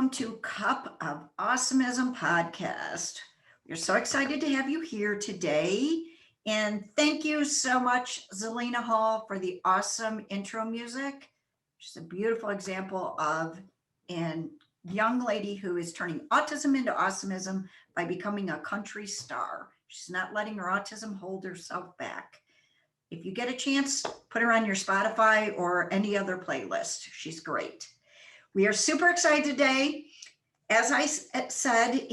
welcome to Cup of Awesomism podcast. We're so excited to have you here today. And thank you so much, Zelina Hall, for the awesome intro music. She's a beautiful example of a young lady who is turning autism into awesomism by becoming a country star. She's not letting her autism hold herself back. If you get a chance, put her on your Spotify or any other playlist. She's great. We are super excited today. As I said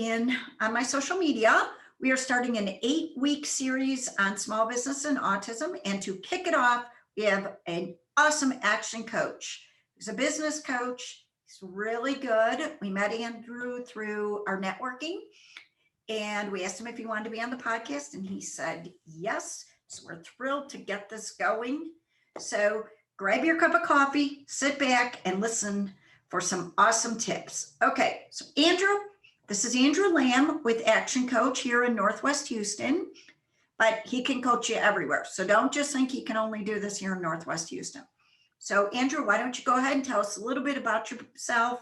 on my social media, we are starting an 8-week series on small business and autism. And to kick it off, we have an awesome action coach. He's a business coach. He's really good. We met Andrew through our networking, and we asked him if he wanted to be on the podcast, and he said yes. So we're thrilled to get this going. So grab your cup of coffee, sit back, and listen for some awesome tips. Okay, so Andrew, this is Andrew Lamb with Action Coach here in Northwest Houston, but he can coach you everywhere. So don't just think he can only do this here in Northwest Houston. So Andrew, why don't you go ahead and tell us a little bit about yourself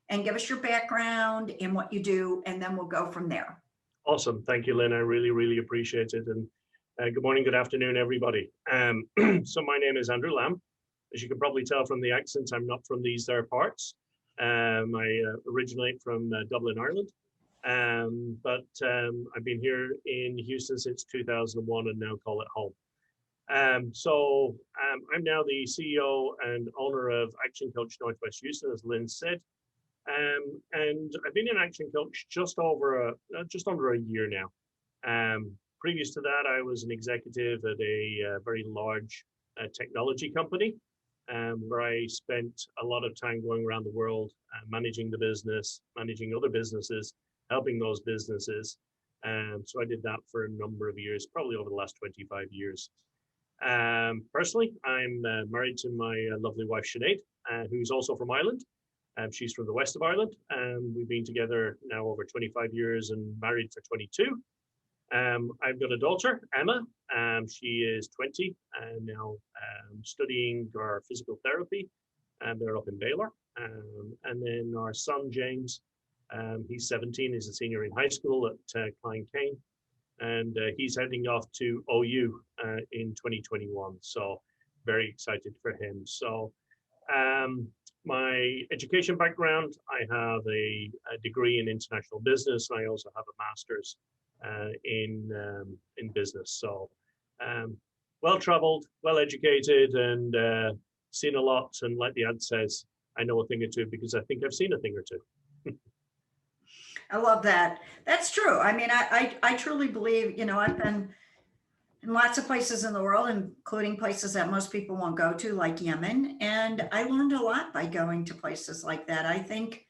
and give us your background and what you do, and then we'll go from there. Awesome. Thank you, Lynn. I really appreciate it. And good morning, good afternoon, everybody. So my name is Andrew Lamb. As you can probably tell from the accent, I'm not from these there parts. I originate from Dublin, Ireland. But I've been here in Houston since 2001 and now call it home. So I'm now the CEO and owner of Action Coach Northwest Houston, as Lynn said. And I've been an Action Coach just under a year now. Previous to that, I was an executive at a very large technology company, where I spent a lot of time going around the world, managing the business, managing other businesses, helping those businesses. So I did that for a number of years, probably over the last 25 years. Personally, I'm married to my lovely wife, Sinead, who's also from Ireland. She's from the west of Ireland. We've been together now over 25 years and married for 22. I've got a daughter, Emma. She is 20 and now studying our physical therapy, and they're up in Baylor. And then our son, James, he's 17, he's a senior in high school at Klein Kane, and he's heading off to OU in 2021. So very excited for him. So my education background, I have a degree in international business. And I also have a master's in business. So well-traveled, well-educated, and seen a lot. And like the ad says, I know a thing or two because I think I've seen a thing or two. I love that. That's true. I mean, I truly believe, I've been in lots of places in the world, including places that most people won't go to, like Yemen. And I learned a lot by going to places like that. I think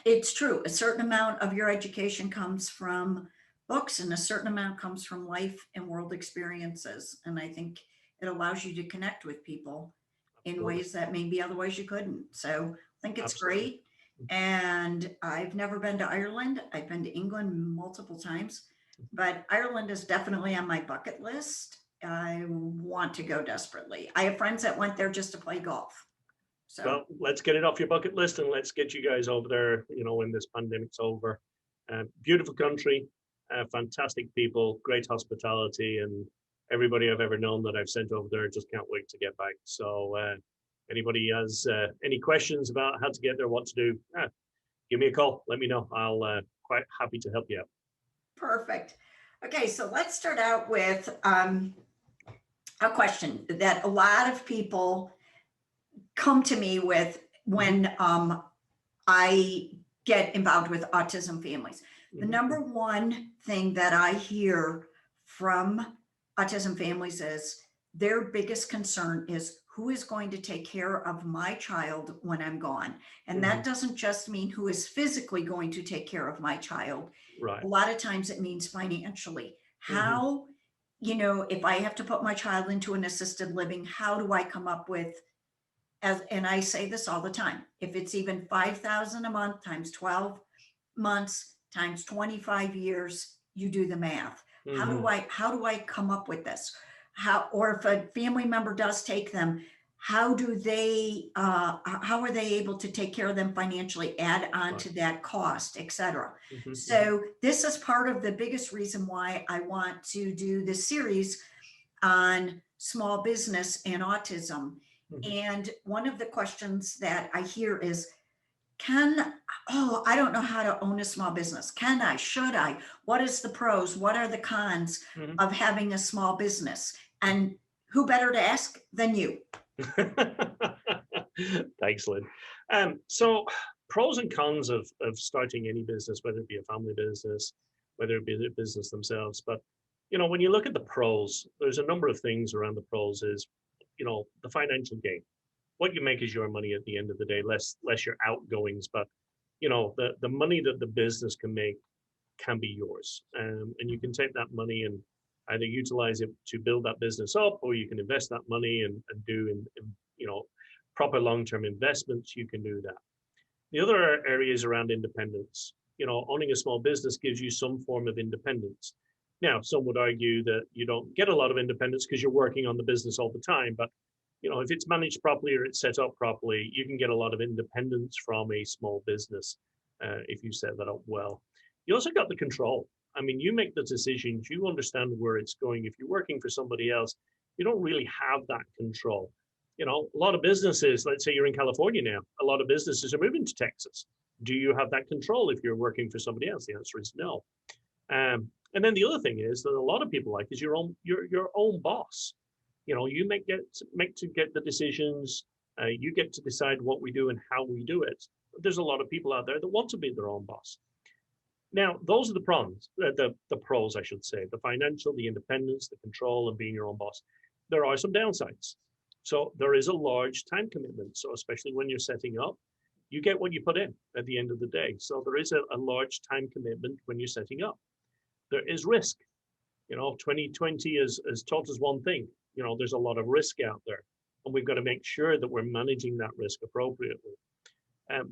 it's true. A certain amount of your education comes from books, and a certain amount comes from life and world experiences. And I think it allows you to connect with people in ways that maybe otherwise you couldn't. So I think it's great. And I've never been to Ireland. I've been to England multiple times, but Ireland is definitely on my bucket list. I want to go desperately. I have friends that went there just to play golf. So, well, let's get it off your bucket list and let's get you guys over there, when this pandemic's over. Beautiful country, fantastic people, great hospitality, and everybody I've ever known that I've sent over there just can't wait to get back. So anybody has any questions about how to get there, what to do, give me a call. Let me know. I'll quite happy to help you out. Perfect. Okay, so let's start out with a question that a lot of people come to me with when I get involved with autism families. The number one thing that I hear from autism families is their biggest concern is who is going to take care of my child when I'm gone. And that doesn't just mean who is physically going to take care of my child. Right. A lot of times it means financially. How, if I have to put my child into an assisted living, how do I come up with, and I say this all the time, if it's even $5,000 a month times 12 months times 25 years, you do the math. How do I come up with this? Or if a family member does take them, how do they, how are they able to take care of them financially, add on Right. to that cost, et cetera. Mhm, mhm. So this is part of the biggest reason why I want to do this series on small business and autism. Mhm. And one of the questions that I hear is, I don't know how to own a small business. Can I, should I? What is the pros? What are the cons Mhm. of having a small business? And who better to ask than you? Thanks, Lynn. So pros and cons of starting any business, whether it be a family business, whether it be the business themselves. But, when you look at the pros, there's a number of things around the pros is, the financial gain. What you make is your money at the end of the day, less your outgoings. But, the money that the business can make can be yours. And you can take that money and either utilize it to build that business up, or you can invest that money and do proper long-term investments. You can do that. The other areas around independence. Owning a small business gives you some form of independence. Now, some would argue that you don't get a lot of independence because you're working on the business all the time. But if it's managed properly or it's set up properly, you can get a lot of independence from a small business if you set that up well. You also got the control. I mean, you make the decisions, you understand where it's going. If you're working for somebody else, you don't really have that control. A lot of businesses, let's say you're in California now, a lot of businesses are moving to Texas. Do you have that control if you're working for somebody else? The answer is no. And then the other thing is that a lot of people like is your own boss. You make to get the decisions. You get to decide what we do and how we do it. There's a lot of people out there that want to be their own boss. Now, those are the pros, the pros, I should say, the financial, the independence, the control, and being your own boss. There are some downsides. So there is a large time commitment. So especially when you're setting up, you get what you put in at the end of the day. So there is a large time commitment when you're setting up. There is risk. 2020 has taught us one thing. There's a lot of risk out there, and we've got to make sure that we're managing that risk appropriately.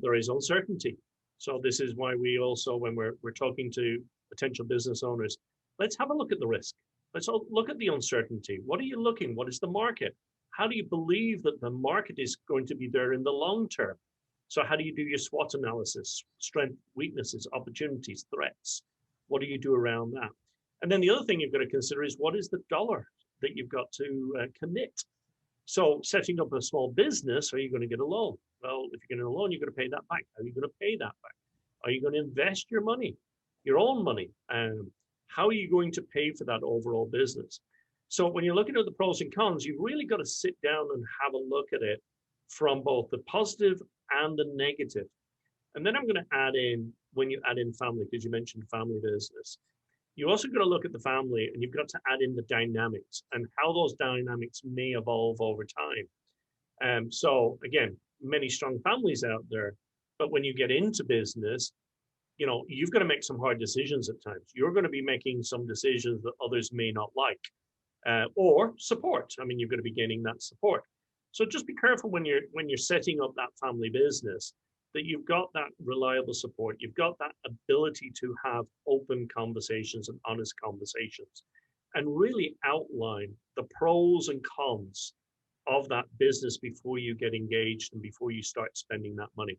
There is uncertainty. So this is why we also, when we're talking to potential business owners, let's have a look at the risk. Let's look at the uncertainty. What are you looking? What is the market? How do you believe that the market is going to be there in the long term? So how do you do your SWOT analysis, strength, weaknesses, opportunities, threats? What do you do around that? And then the other thing you've got to consider is what is the dollar that you've got to commit? So setting up a small business, are you going to get a loan? Well, if you're getting a loan, you're going to pay that back. How are you going to pay that back? Are you going to invest your money, your own money? How are you going to pay for that overall business? So when you're looking at the pros and cons, you've really got to sit down and have a look at it from both the positive and the negative. And then I'm going to add in, when you add in family, because you mentioned family business, you also got to look at the family and you've got to add in the dynamics and how those dynamics may evolve over time. So again, many strong families out there, but when you get into business, you've got to make some hard decisions at times. You're going to be making some decisions that others may not like, or support. I mean, you're going to be gaining that support. So just be careful when you're setting up that family business, that you've got that reliable support. You've got that ability to have open conversations and honest conversations, and really outline the pros and cons of that business before you get engaged and before you start spending that money.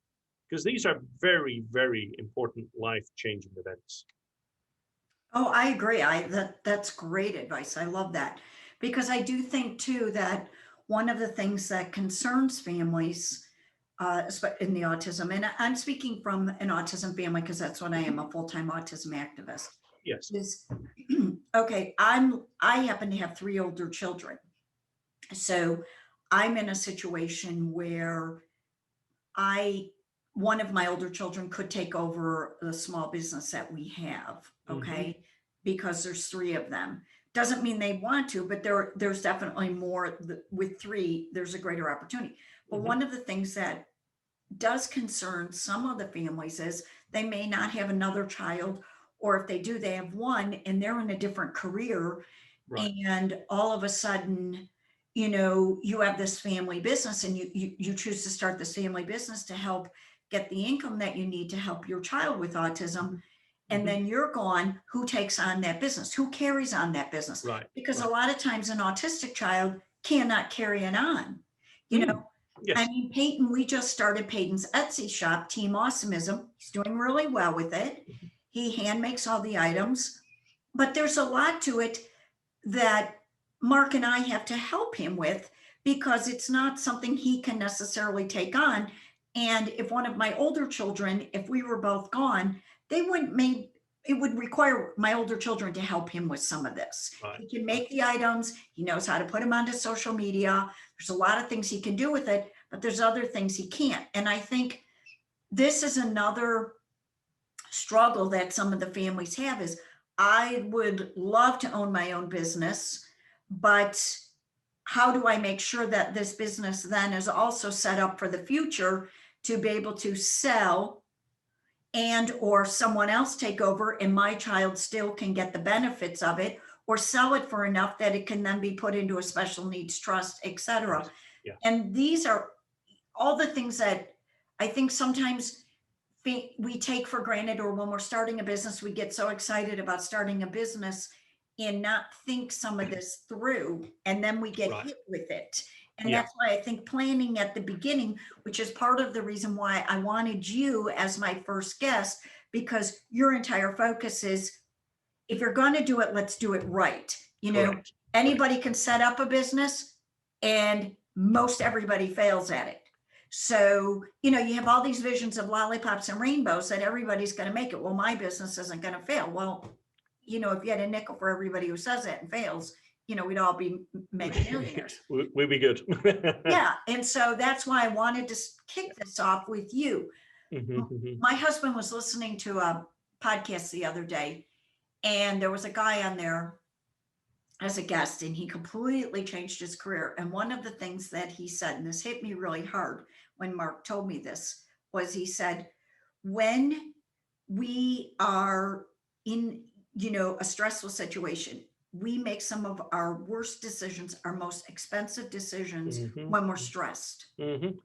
Because these are very, very important life-changing events. Oh, I agree. That's great advice. I love that because I do think too that one of the things that concerns families, in the autism, and I'm speaking from an autism family because that's what I am, a full-time autism activist, Yes. is okay. I happen to have three older children, so I'm in a situation where I one of my older children could take over the small business that we have, okay? Because there's three of them. Doesn't mean they want to, but there's definitely more with three, there's a greater opportunity. But one of the things that does concern some of the families is they may not have another child, or if they do, they have one and they're in a different career. Right. And all of a sudden, you have this family business and you choose to start this family business to help get the income that you need to help your child with autism. And then you're gone. Who takes on that business? Who carries on that business? Right. Because Right. a lot of times an autistic child cannot carry it on. You know, I Yes. mean, Peyton, we just started Peyton's Etsy shop, Team Awesomism. He's doing really well with it. He hand makes all the items, but there's a lot to it that Mark and I have to help him with because it's not something he can necessarily take on. And if one of my older children, if we were both gone, they wouldn't make it would require my older children to help him with some of this. Right. He can make the items, he knows how to put them onto social media. There's a lot of things he can do with it, but there's other things he can't. And I think this is another struggle that some of the families have is I would love to own my own business, but how do I make sure that this business then is also set up for the future to be able to sell and or someone else take over and my child still can get the benefits of it or sell it for enough that it can then be put into a special needs trust, etc. Yeah. And these are all the things that I think sometimes we take for granted, or when we're starting a business, we get so excited about starting a business and not think some of this through, and then we get Right. hit with it. And Yeah. that's why I think planning at the beginning, which is part of the reason why I wanted you as my first guest, because your entire focus is if you're going to do it, let's do it right. You know, Correct. anybody can set up a business and most everybody fails at it. So, you know, you have all these visions of lollipops and rainbows that everybody's going to make it. Well, my business isn't going to fail. Well, you know, if you had a nickel for everybody who says it and fails, you know, we'd all be mega millionaires. We'd be good. Yeah. And so that's why I wanted to kick this off with you. My husband was listening to a podcast the other day, and there was a guy on there as a guest, and he completely changed his career. And one of the things that he said, and this hit me really hard when Mark told me this, was he said, when we are in, you know, a stressful situation, we make some of our worst decisions, our most expensive decisions when we're stressed.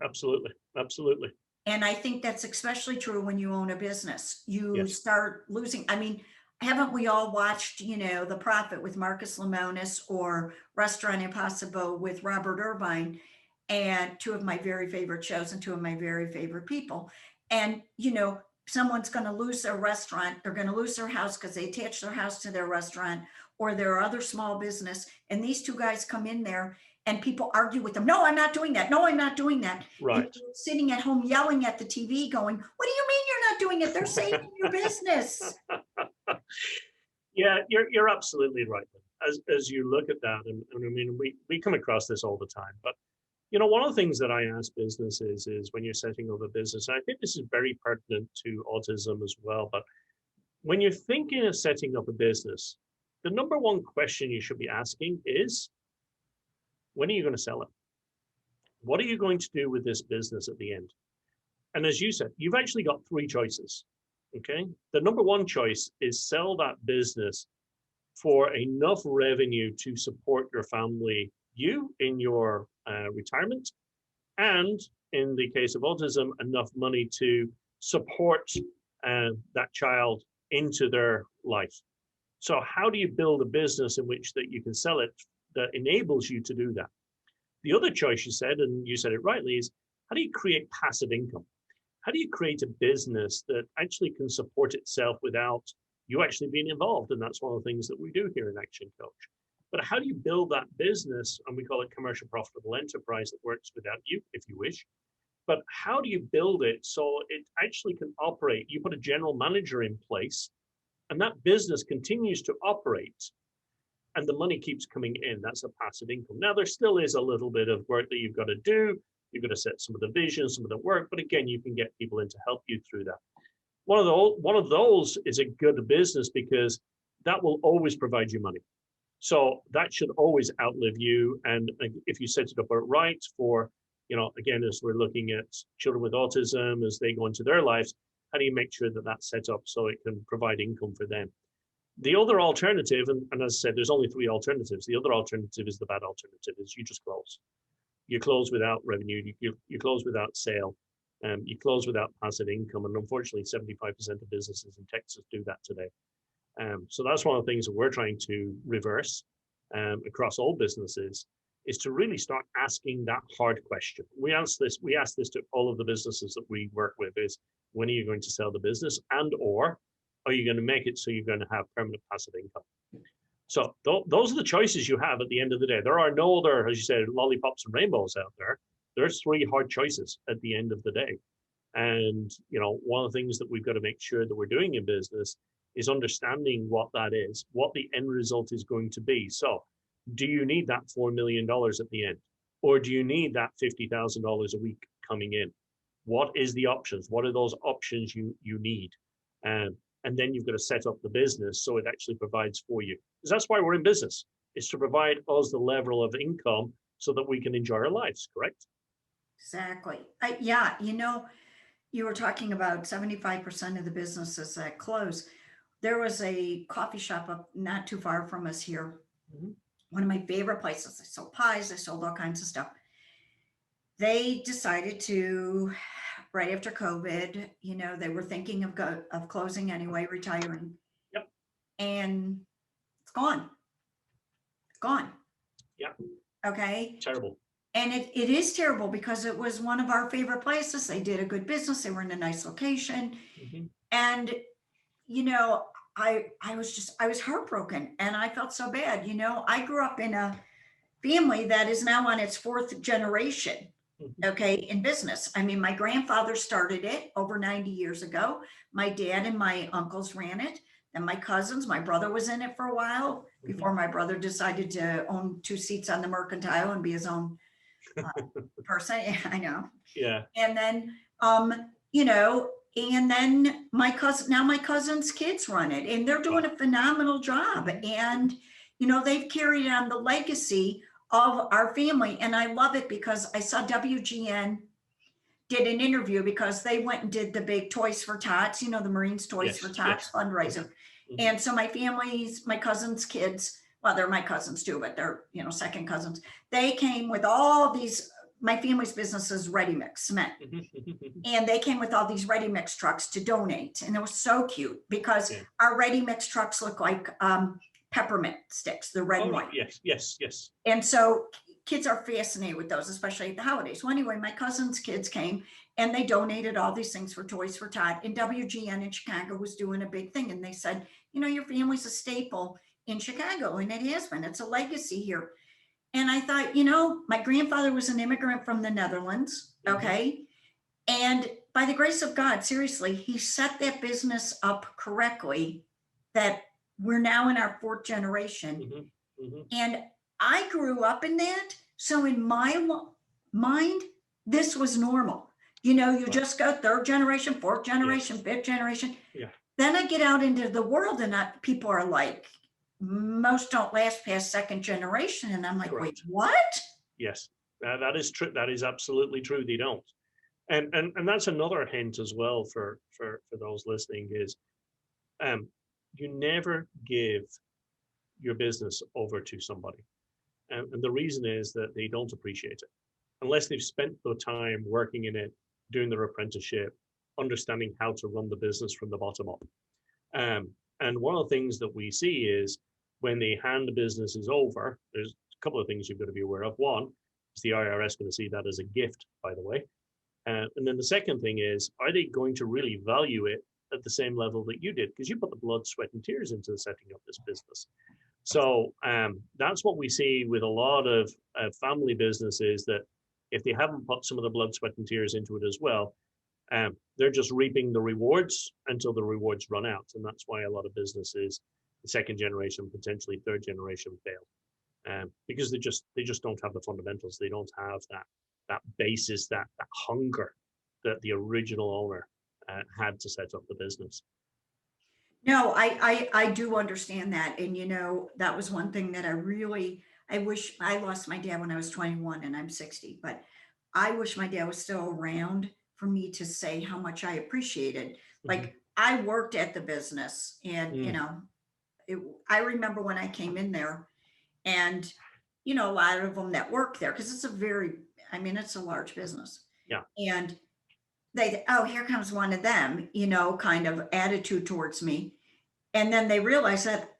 Absolutely. Absolutely. And I think that's especially true when you own a business. You Yes. start losing. I mean, haven't we all watched, you know, The Prophet with Marcus Lemonis or Restaurant Impossible with Robert Irvine, and two of my very favorite shows and two of my very favorite people. And, you know, someone's going to lose their restaurant, they're going to lose their house because they attach their house to their restaurant or their other small business. And these two guys come in there and people argue with them. No, I'm not doing that. No, I'm not doing that. Right. And sitting at home yelling at the TV going, what do you mean you're not doing it? They're saving your business. Yeah, you're absolutely right. As you look at that, and I mean, we come across this all the time, but you know, one of the things that I ask businesses is when you're setting up a business, and I think this is very pertinent to autism as well, but when you're thinking of setting up a business, the number one question you should be asking is, when are you going to sell it? What are you going to do with this business at the end? And as you said, you've actually got three choices. Okay. The number one choice is sell that business for enough revenue to support your family, you in your retirement, and in the case of autism, enough money to support that child into their life. So how do you build a business in which that you can sell it that enables you to do that? The other choice you said, and you said it rightly, is how do you create passive income? How do you create a business that actually can support itself without you actually being involved? And that's one of the things that we do here in Action Coach. But how do you build that business? And we call it commercial profitable enterprise that works without you, if you wish. But how do you build it so it actually can operate? You put a general manager in place, and that business continues to operate, and the money keeps coming in. That's a passive income. Now, there still is a little bit of work that you've got to do. You've got to set some of the vision, some of the work, but again, you can get people in to help you through that. One of those is a good business because that will always provide you money. So that should always outlive you. And if you set it up right for, you know, again, as we're looking at children with autism, as they go into their lives, how do you make sure that that's set up so it can provide income for them? The other alternative, and as I said, there's only three alternatives. The other alternative is the bad alternative, is you just close. You close without revenue, you close without sale, you close without passive income. And unfortunately, 75% of businesses in Texas do that today. So that's one of the things that we're trying to reverse across all businesses is to really start asking that hard question. We ask this to all of the businesses that we work with is, when are you going to sell the business, and or are you going to make it so you're going to have permanent passive income? So those are the choices you have at the end of the day. There are no other, as you said, lollipops and rainbows out there. There's three hard choices at the end of the day. And, one of the things that we've got to make sure that we're doing in business is understanding what that is, what the end result is going to be. So do you need that $4 million at the end? Or do you need that $50,000 a week coming in? What is the options? What are those options you need? And then you've got to set up the business so it actually provides for you. Because that's why we're in business, is to provide us the level of income so that we can enjoy our lives, correct? Exactly. Yeah, you were talking about 75% of the businesses that close. There was a coffee shop up not too far from us here. Mhm. One of my favorite places. I sold pies, I sold all kinds of stuff. They decided to, right after COVID, they were thinking of closing anyway, retiring, Yep. and it's gone. Gone. Yeah. Okay. Terrible. And it is terrible because it was one of our favorite places. They did a good business. They were in a nice location. Mhm. And, I was heartbroken and I felt so bad. I grew up in a family that is now on its fourth generation, Mhm. okay, in business. I mean, my grandfather started it over 90 years ago. My dad and my uncles ran it. And my cousins, my brother was in it for a while before my brother decided to own 2 seats on the mercantile and be his own person. Yeah, I know. Yeah. And then, now my cousin's kids run it and they're doing Wow. a phenomenal job. Mhm. And, they've carried on the legacy of our family. And I love it because I saw WGN did an interview because they went and did the big Toys for Tots, the Marines Toys for Yes. Tots Yes. fundraiser. Mhm. And so my cousin's kids, well, they're my cousins too, but they're, second cousins. They came with all these, my family's business is ready mix cement. Mhm. And they came with all these ready mix trucks to donate. And it was so cute because Yeah. our ready mix trucks look like peppermint sticks, the red Oh, and right. white. Yes. Yes. Yes. And so kids are fascinated with those, especially at the holidays. Well, anyway, my cousin's kids came and they donated all these things for Toys for Tot. And WGN in Chicago was doing a big thing. And they said, your family's a staple in Chicago. And it has been, it's a legacy here. And I thought, my grandfather was an immigrant from the Netherlands. Mhm. Okay. And by the grace of God, seriously, he set that business up correctly that we're now in our fourth generation. Mhm. Mhm. And I grew up in that. So in my mind, this was normal. You Right. just go third generation, fourth generation, Yes. fifth generation. Yeah. Then I get out into the world and people are like, most don't last past second generation. And I'm like, wait, Correct. what? Yes. That is true. That is absolutely true. They don't. And that's another hint as well for those listening is um, you never give your business over to somebody. And the reason is that they don't appreciate it unless they've spent the time working in it, doing their apprenticeship, understanding how to run the business from the bottom up. Um, and one of the things that we see is when they hand the businesses over, there's a couple of things you've got to be aware of. One, is the IRS going to see that as a gift, by the way? And then the second thing is, are they going to really value it at the same level that you did? Because you put the blood, sweat, and tears into setting up this business. So that's what we see with a lot of family businesses, that if they haven't put some of the blood, sweat, and tears into it as well, they're just reaping the rewards until the rewards run out. And that's why a lot of businesses, the second generation, potentially third generation, fail. Because they just don't have the fundamentals. They don't have that basis, that hunger that the original owner had to set up the business. No, I do understand that. And that was one thing that I wish. I lost my dad when I was 21 and I'm 60, but I wish my dad was still around for me to say how much I appreciated. Mhm. Like I worked at the business and, Mm. I remember when I came in there and, a lot of them that work there, because it's a large business. Yeah. And oh, here comes one of them, kind of attitude towards me. And then they realized that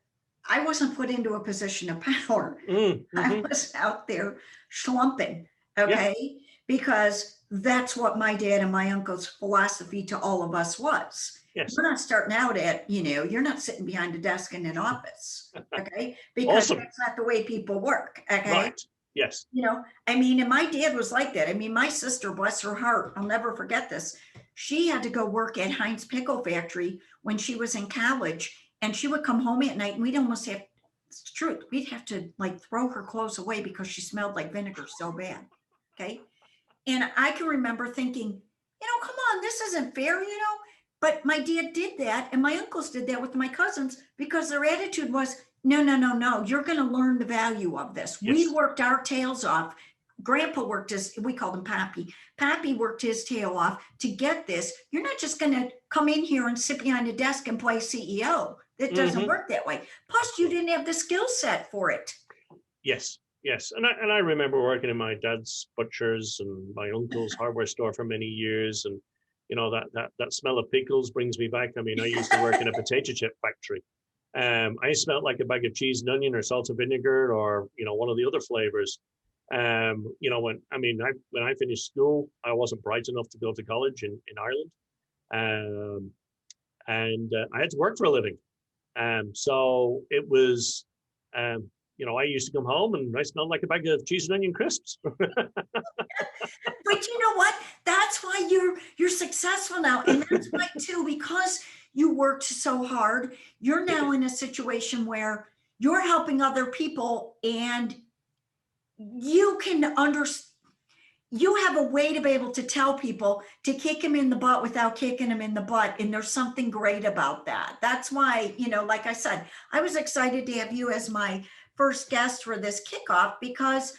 I wasn't put into a position of power. I Mm-hmm. was out there schlumping, Yeah. okay? Because that's what my dad and my uncle's philosophy to all of us was. Yes. You're not starting out at, you're not sitting behind a desk in an office, okay? Because Awesome. that's not the way people work, okay? Right. Yes. And my dad was like that. I mean, my sister, bless her heart, I'll never forget this. She had to go work at Heinz Pickle Factory when she was in college, and she would come home at night, and we'd almost have, it's the truth, we'd have to like throw her clothes away because she smelled like vinegar so bad. Okay. And I can remember thinking, come on, this isn't fair. But my dad did that, and my uncles did that with my cousins because their attitude was, no, no, no, no, you're going to learn the value of this. We Yes. worked our tails off. Grandpa worked we called him Pappy. Pappy worked his tail off to get this. You're not just going to come in here and sit behind a desk and play CEO. It doesn't Mm-hmm. work that way. Plus, you didn't have the skill set for it. Yes. Yes. And I remember working in my dad's butcher's and my uncle's hardware store for many years. And that smell of pickles brings me back. I mean, I used to work in a potato chip factory. I smelled like a bag of cheese and onion or salt and vinegar or one of the other flavors. When I finished school, I wasn't bright enough to go to college in Ireland, and I had to work for a living. So it was, I used to come home and I smelled like a bag of cheese and onion crisps. But you know what? That's why you're successful now. And that's why too, because you worked so hard, you're now in a situation where you're helping other people, and you can understand. You have a way to be able to tell people to kick him in the butt without kicking him in the butt. And there's something great about that. That's why, like I said, I was excited to have you as my first guest for this kickoff because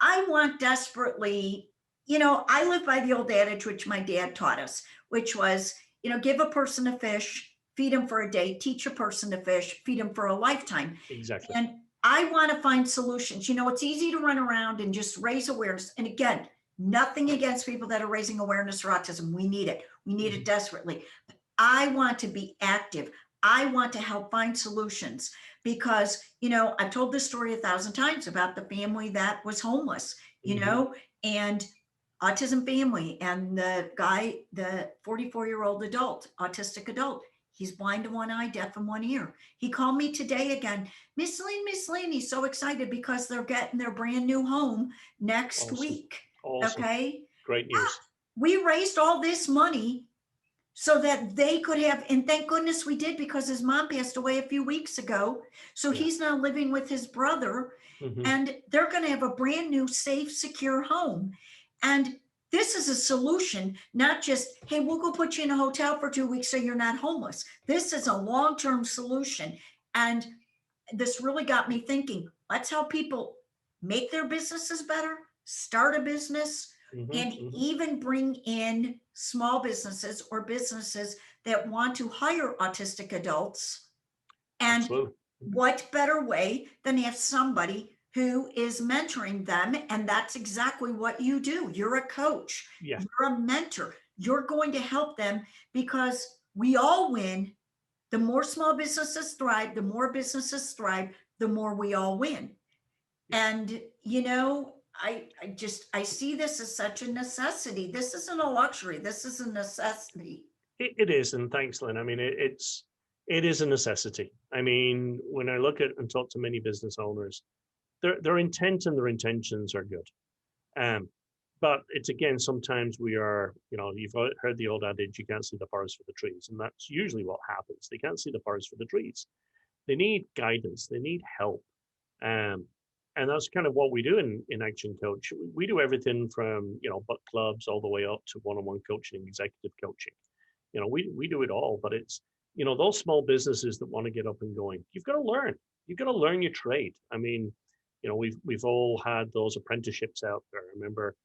I want desperately, I live by the old adage, which my dad taught us, which was, give a person a fish, feed him for a day, teach a person to fish, feed him for a lifetime. Exactly. And I want to find solutions. It's easy to run around and just raise awareness. And again, nothing against people that are raising awareness for autism. We need it. We need it desperately. But I want to be active. I want to help find solutions because, I've told this story 1,000 times about the family that was homeless, and autism family, and the guy, the 44-year-old adult, autistic adult, he's blind in one eye, deaf in one ear. He called me today again. Miss Lynn, he's so excited because they're getting their brand new home next week. Awesome. Okay. Great news. We raised all this money so that they could have, and thank goodness we did because his mom passed away a few weeks ago. So he's now living with his brother, and they're going to have a brand new, safe, secure home. And this is a solution, not just, hey, we'll go put you in a hotel for 2 weeks so you're not homeless. This is a long-term solution. And this really got me thinking, let's help people make their businesses better, start a business, and even bring in small businesses or businesses that want to hire autistic adults. And Absolutely. what better way than have somebody who is mentoring them? And that's exactly what you do. You're a coach. Yeah. You're a mentor. You're going to help them because we all win. The more small businesses thrive, the more businesses thrive, the more we all win. And, I see this as such a necessity. This isn't a luxury. This is a necessity. It is, and thanks, Lynn. I mean, it is a necessity. I mean, when I look at and talk to many business owners, their intent and their intentions are good. But it's again, sometimes we are, you've heard the old adage, you can't see the forest for the trees, and that's usually what happens. They can't see the forest for the trees. They need guidance. They need help. And that's kind of what we do in Action Coach. We do everything from, book clubs all the way up to one-on-one coaching and executive coaching. We do it all, but it's, those small businesses that want to get up and going, you've got to learn. You've got to learn your trade. I mean, we've all had those apprenticeships out there. I remember,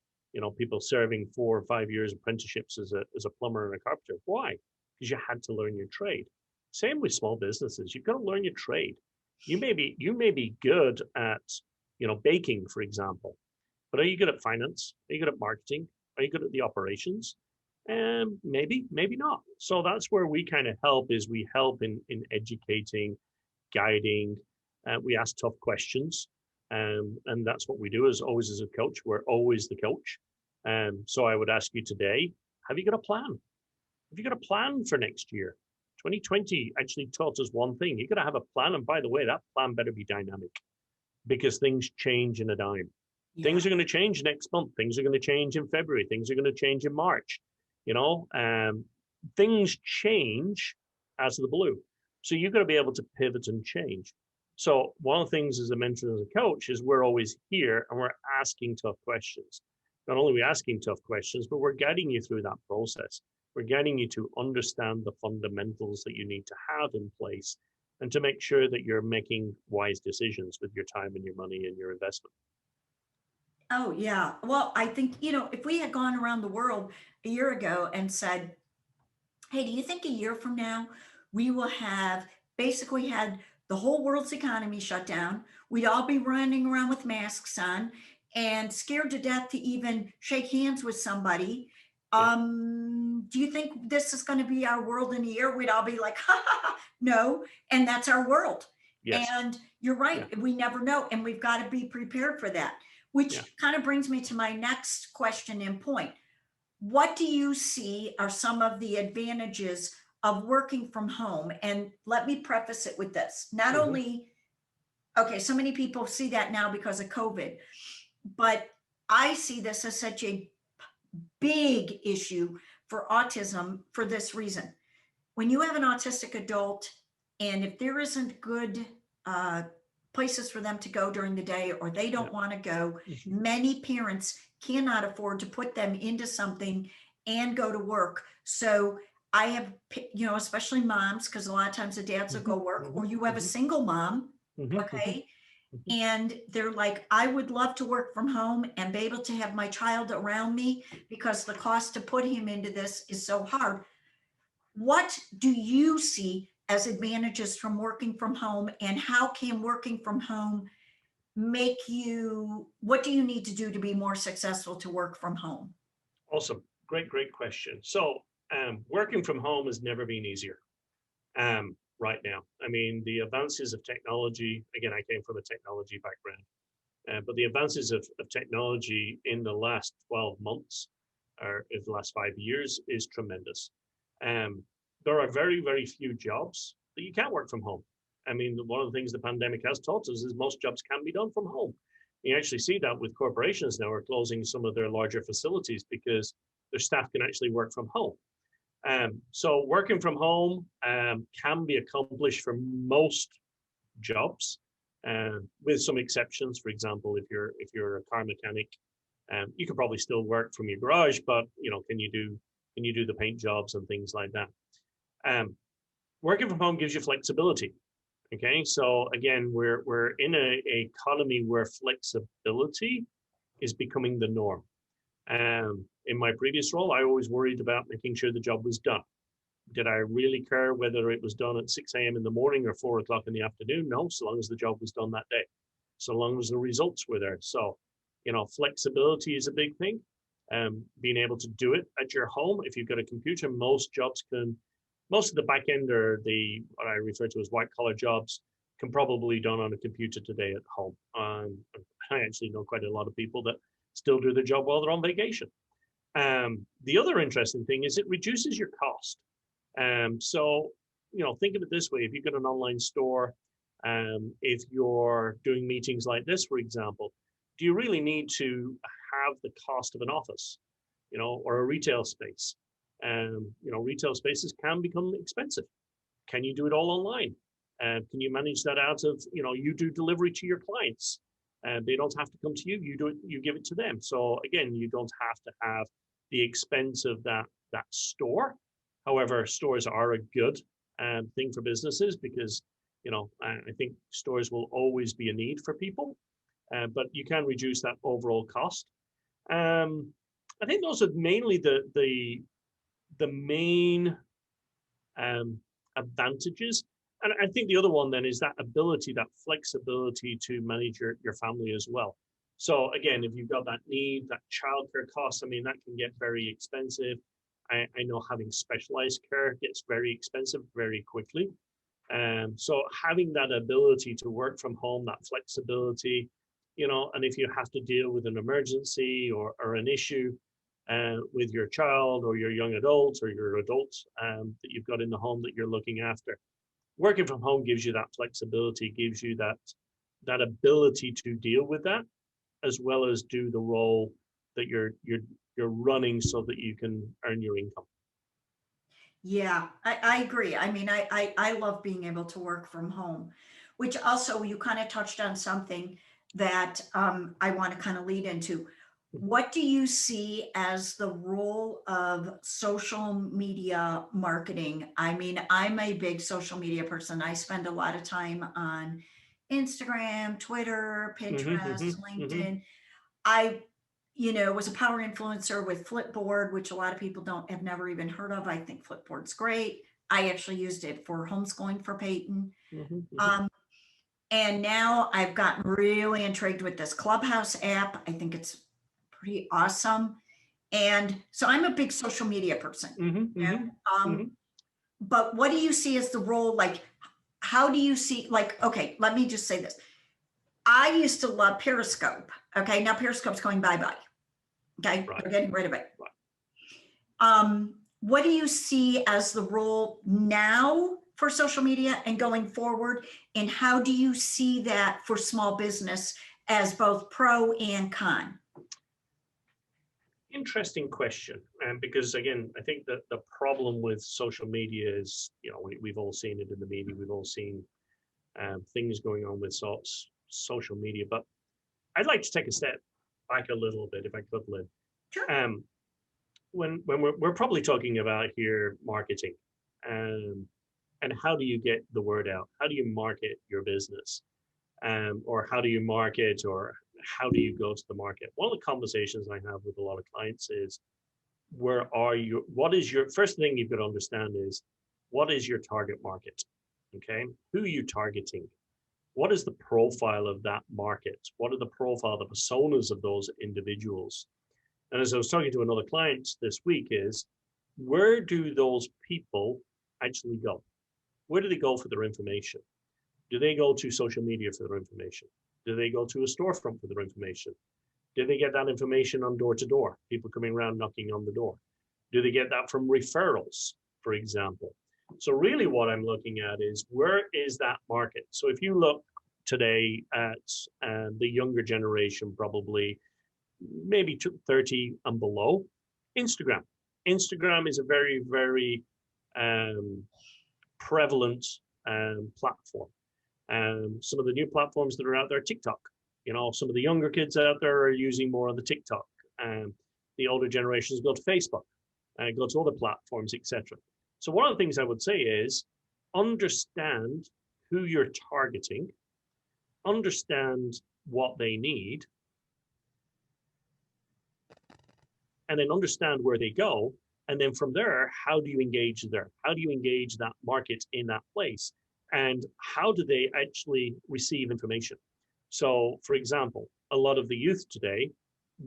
people serving 4 or 5 years apprenticeships as a plumber and a carpenter. Why? Because you had to learn your trade. Same with small businesses. You've got to learn your trade. You may be good at, baking, for example, but are you good at finance? Are you good at marketing? Are you good at the operations? Maybe not. So that's where we kind of help, is we help in educating, guiding, We ask tough questions, and that's what we do. As always, as a coach, we're always the coach. So I would ask you today: have you got a plan? Have you got a plan for next year? 2020 actually taught us one thing: you got to have a plan. And by the way, that plan better be dynamic, because things change in a dime. Yeah. Things are going to change next month. Things are going to change in February. Things are going to change in March. Things change out of the blue. So you've got to be able to pivot and change. So one of the things as a mentor and as a coach is we're always here and we're asking tough questions. Not only are we asking tough questions, but we're guiding you through that process. We're guiding you to understand the fundamentals that you need to have in place and to make sure that you're making wise decisions with your time and your money and your investment. Oh, yeah. Well, I think, if we had gone around the world a year ago and said, hey, do you think a year from now we will have basically had the whole world's economy shut down? We'd all be running around with masks on and scared to death to even shake hands with somebody. Yeah. Do you think this is going to be our world in a year? We'd all be like, ha ha ha, no. And that's our world. Yes. And you're right. Yeah. We never know. And we've got to be prepared for that, which Yeah. kind of brings me to my next question and point. What do you see are some of the advantages of working from home? And let me preface it with this. Not only, okay, so many people see that now because of COVID, but I see this as such a big issue for autism for this reason. When you have an autistic adult, and if there isn't good places for them to go during the day, or they don't want to go, many parents cannot afford to put them into something and go to work. So I have, especially moms, because a lot of times the dads will go work, or you have a single mom, okay? And they're like, I would love to work from home and be able to have my child around me because the cost to put him into this is so hard. What do you see as advantages from working from home, and how can working from home make you, what do you need to do to be more successful to work from home? Awesome. Great question. So working from home has never been easier right now. I mean, the advances of technology, again, I came from a technology background, but the advances of technology in the last 12 months or in the last 5 years is tremendous. There are very, very few jobs that you can't work from home. I mean, one of the things the pandemic has taught us is most jobs can be done from home. You actually see that with corporations now are closing some of their larger facilities because their staff can actually work from home. So working from home can be accomplished for most jobs, with some exceptions. For example, if you're a car mechanic, you could probably still work from your garage, but can you do the paint jobs and things like that? Working from home gives you flexibility. Okay, so again, we're in a economy where flexibility is becoming the norm. In my previous role, I always worried about making sure the job was done. Did I really care whether it was done at 6 a.m. in the morning or 4 o'clock in the afternoon? No, so long as the job was done that day, so long as the results were there. So, flexibility is a big thing. Being able to do it at your home. If you've got a computer, most of the back end or what I refer to as white collar jobs can probably be done on a computer today at home. I actually know quite a lot of people that still do their job while they're on vacation. The other interesting thing is it reduces your cost. So, think of it this way: if you've got an online store, if you're doing meetings like this, for example, do you really need to have the cost of an office, or a retail space? Retail spaces can become expensive. Can you do it all online? Can you manage that out of, you do delivery to your clients? They don't have to come to you. You do it. You give it to them. So again, you don't have to have the expense of that store. However, stores are a good thing for businesses because, I think stores will always be a need for people, but you can reduce that overall cost. I think those are mainly the main advantages. And I think the other one then is that ability, that flexibility to manage your family as well. So again, if you've got that need, that childcare cost, I mean, that can get very expensive. I know having specialized care gets very expensive very quickly. So having that ability to work from home, that flexibility, and if you have to deal with an emergency or an issue with your child or your young adult or your adult that you've got in the home that you're looking after, working from home gives you that flexibility, gives you that ability to deal with that, as well as do the role that you're running so that you can earn your income. Yeah, I agree. I mean, I love being able to work from home, which also you kind of touched on something that I want to kind of lead into. What do you see as the role of social media marketing? I mean, I'm a big social media person. I spend a lot of time on Instagram, Twitter, Mm-hmm, Pinterest, mm-hmm, mm-hmm. LinkedIn. I, was a power influencer with Flipboard, which a lot of people don't have never even heard of. I think Flipboard's great. I actually used it for homeschooling for Peyton. Mm-hmm, mm-hmm. Um, and now I've gotten really intrigued with this Clubhouse app. I think it's pretty awesome. And so I'm a big social media person. Mm-hmm, You know? mm-hmm, mm-hmm. But what do you see as the role? Like, how do you see, like, okay, let me just say this. I used to love Periscope. Okay, now Periscope's going bye-bye. Okay, Right. they're getting rid of it. Right. What do you see as the role now for social media and going forward? And how do you see that for small business as both pro and con? Interesting question. Because again, I think that the problem with social media is, we've all seen it in the media. We've all seen things going on with social media. But I'd like to take a step back a little bit, if I could, Lynn. Sure. When we're probably talking about here marketing, and how do you get the word out? How do you market your business? Or how do you market, or how do you go to the market? One of the conversations I have with a lot of clients is, what is your first thing you've got to understand is, what is your target market? Okay, who are you targeting? What is the profile of that market? What are the profile, the personas of those individuals? And as I was talking to another client this week, is where do those people actually go? Where do they go for their information? Do they go to social media for their information? Do they go to a storefront for their information? Do they get that information on door to door? People coming around knocking on the door. Do they get that from referrals, for example? So really what I'm looking at is, where is that market? So if you look today at the younger generation, probably maybe 30 and below, Instagram. Instagram is a very, very prevalent platform. Some of the new platforms that are out there, TikTok. Some of the younger kids out there are using more of the TikTok. The older generations go to Facebook, go to other platforms, etc. So one of the things I would say is, understand who you're targeting, understand what they need, and then understand where they go. And then from there, how do you engage there? How do you engage that market in that place? And how do they actually receive information? So, for example, a lot of the youth today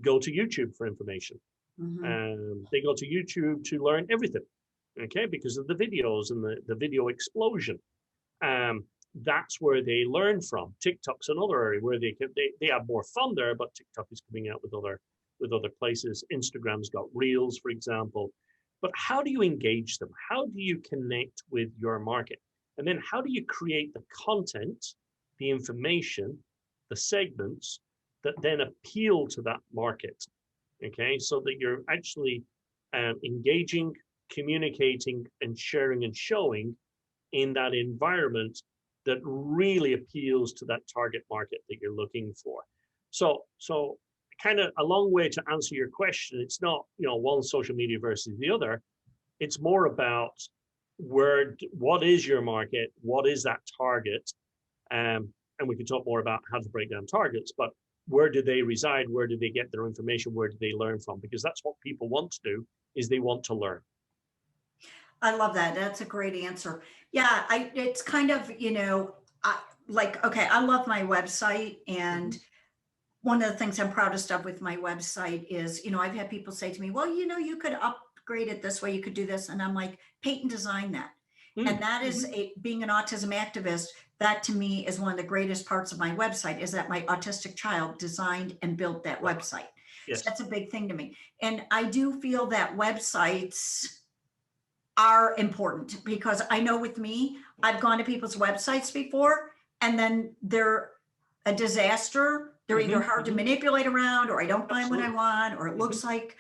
go to YouTube for information. They go to YouTube to learn everything, okay, because of the videos and the video explosion. That's where they learn from. TikTok's another area where they have more fun there, but TikTok is coming out with other places. Instagram's got Reels, for example. But how do you engage them? How do you connect with your market? And then how do you create the content, the information, the segments that then appeal to that market? Okay, so that you're actually engaging, communicating, and sharing and showing in that environment that really appeals to that target market that you're looking for. So kind of a long way to answer your question. It's not, one social media versus the other. It's more about what is your market? What is that target? And we can talk more about how to break down targets, but where do they reside? Where do they get their information? Where do they learn from? Because that's what people want to do, is they want to learn. I love that. That's a great answer. Yeah, it's kind of, okay, I love my website, and one of the things I'm proudest of with my website is, I've had people say to me, well, you could upgrade it this way, you could do this. And I'm like, Peyton designed that. And that is being an autism activist. That to me is one of the greatest parts of my website, is that my autistic child designed and built that website. Yes. So that's a big thing to me. And I do feel that websites are important, because I know with me, I've gone to people's websites before and then they're a disaster. They're either hard to manipulate around, or I don't find what I want, or it looks like,